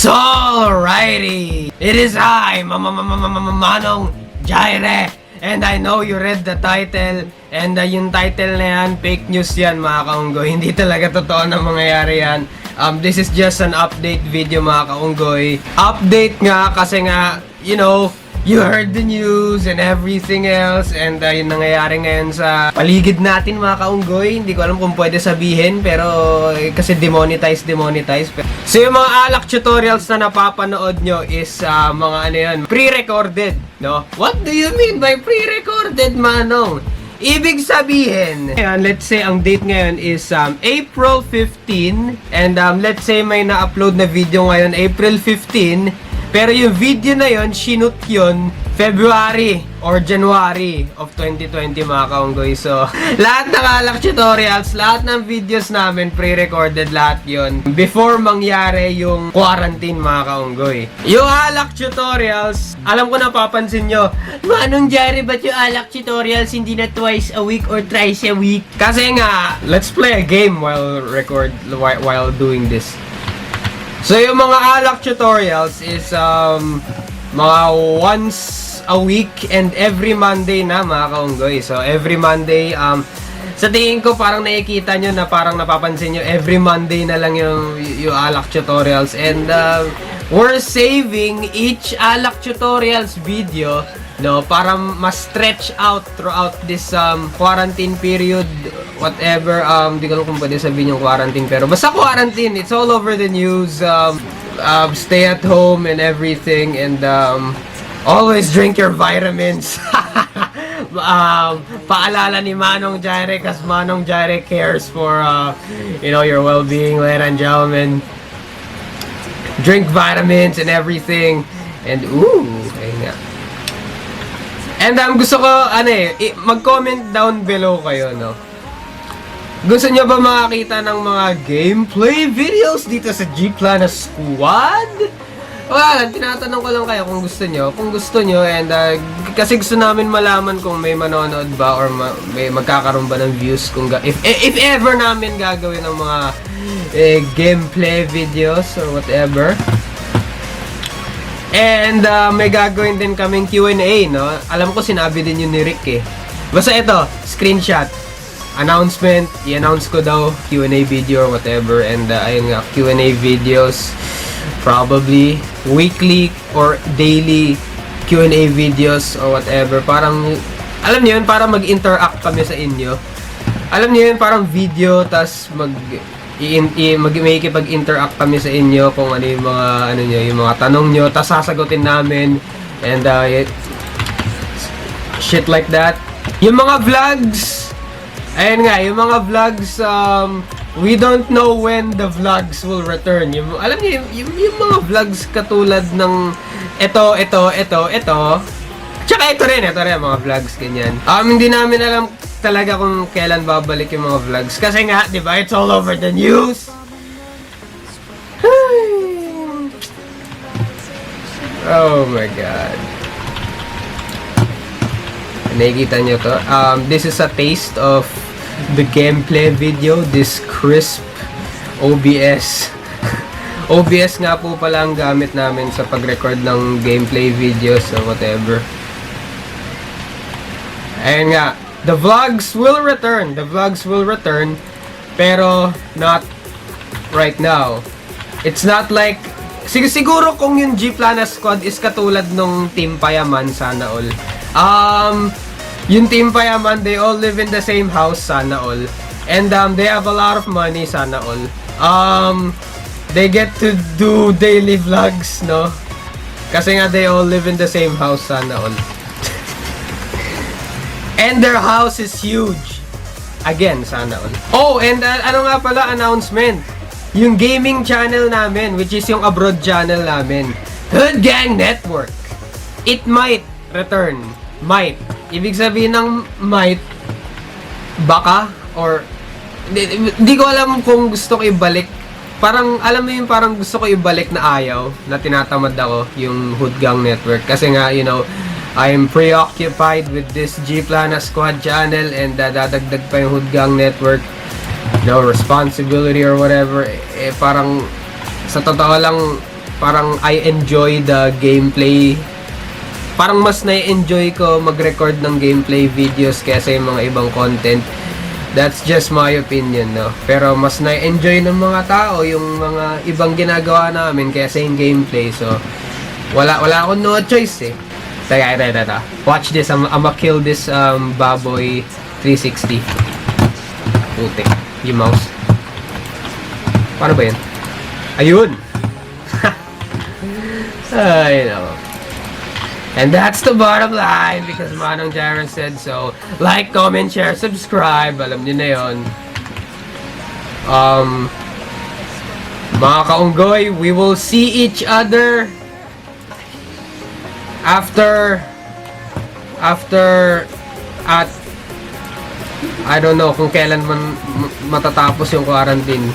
So, alrighty. It is I, Manong, Jireh. And I know you read the title. And yung title na yan, fake news yan mga kaunggoy. Hindi talaga totoo na mangyayari yan. This is just an update video mga kaunggoy. Update nga kasi nga, you know, you heard the news and everything else. And yung nangyayari ngayon sa paligid natin mga kaunggoy. Hindi ko alam kung pwede sabihin. Pero kasi demonetize. So yung mga alak tutorials na napapanood nyo is mga ano yan, pre-recorded. No? What do you mean by pre-recorded, Manong? Ibig sabihin, ayan, let's say ang date ngayon is April 15. And let's say may na-upload na video ngayon April 15. Pero yung video na yon, shoot yun February or January of 2020 mga kaunggoy. So, lahat ng alak tutorials, lahat ng videos namin, pre-recorded lahat yon before mangyari yung quarantine mga kaunggoy. Yung alak tutorials, alam ko napapansin nyo, Manong Jireh, ba't yung alak tutorials hindi na twice a week or thrice a week? Kasi nga, let's play a game while doing this. So, yung mga alak tutorials is mga once a week and every Monday na mga kaunggoy. So, every Monday, sa tingin ko parang nakikita nyo na parang napapansin nyo, every Monday na lang yung alak tutorials. And we're saving each alak tutorials video, no, para ma-stretch out throughout this quarantine period, whatever. Di ko alam kung pwede sabihin yung quarantine, pero basta quarantine, it's all over the news. Stay at home and everything, and always drink your vitamins. Paalala ni Manong Jireh, kasi Manong Jireh cares for you know, your well-being, ladies and gentlemen. Drink vitamins and everything, and ayun nga. And gusto ko, mag-comment down below kayo, no? Gusto nyo ba makakita ng mga gameplay videos dito sa G-Plana Squad? Wala, tinatanong ko lang kayo kung gusto nyo, and kasi gusto namin malaman kung may manonood ba or may magkakaroon ba ng views kung if ever namin gagawin ng mga gameplay videos or whatever. And may gagawin din kaming Q&A, no? Alam ko sinabi din yun ni Rick eh. Basta ito, screenshot, announcement, i-announce ko daw Q&A video or whatever. And ayun nga, Q&A videos, probably weekly or daily Q&A videos or whatever. Parang, alam niyo yun, para mag-interact kami sa inyo. Alam niyo yun, parang video, tas makikipag-interact kami sa inyo kung ano yung mga yung mga tanong nyo, tas sasagutin namin, and shit like that. Yung mga vlogs, ayun nga, yung mga vlogs, we don't know when the vlogs will return. Alam niyo, yung mga vlogs katulad ng ito, tsaka ito rin, mga vlogs, ganyan. Hindi namin alam talaga kung kailan babalik yung mga vlogs. Kasi nga, di ba, it's all over the news. Oh my God. Nakikita nyo to? This is a taste of the gameplay video. This crisp OBS. OBS nga po pala ang gamit namin sa pag-record ng gameplay videos or whatever. Ayun nga. The vlogs will return. Pero not right now. It's not like, siguro kung yung G-Plana Squad is katulad nung Team Payaman, sana all. Yung Team Payaman, they all live in the same house, sana all. And they have a lot of money, sana all. They get to do daily vlogs, no? Kasi nga they all live in the same house, sana all. And their house is huge. Again, sana all. Oh, and ano nga pala, announcement. Yung gaming channel namin, which is yung abroad channel namin, Hood Gang Network, it might return. Might. Ibig sabihin ng might, baka, or di ko alam kung gusto ko ibalik. Parang, alam mo yung parang gusto ko ibalik na ayaw, na tinatamad ako, yung Hood Gang Network. Kasi nga, you know, I am preoccupied with this G-Plana Squad channel, and dadagdag pa yung Hood Gang Network. No responsibility or whatever. Parang sa totoo lang, parang I enjoy the gameplay. Parang mas na-enjoy ko mag-record ng gameplay videos kaysa yung mga ibang content. That's just my opinion, no? Pero mas na-enjoy ng mga tao yung mga ibang ginagawa namin kaysa yung gameplay. So, wala akong no choice eh. Teka. Watch this. I'ma kill this baboy 360. Putik. Yung mouse. Paano ba yun? Ayun! Ay, no. And that's the bottom line because Manong Jireh said so. Like, comment, share, subscribe. Alam niyo na yun. Mga kaunggoy, we will see each other after at I don't know kung kailan man matatapos yung quarantine.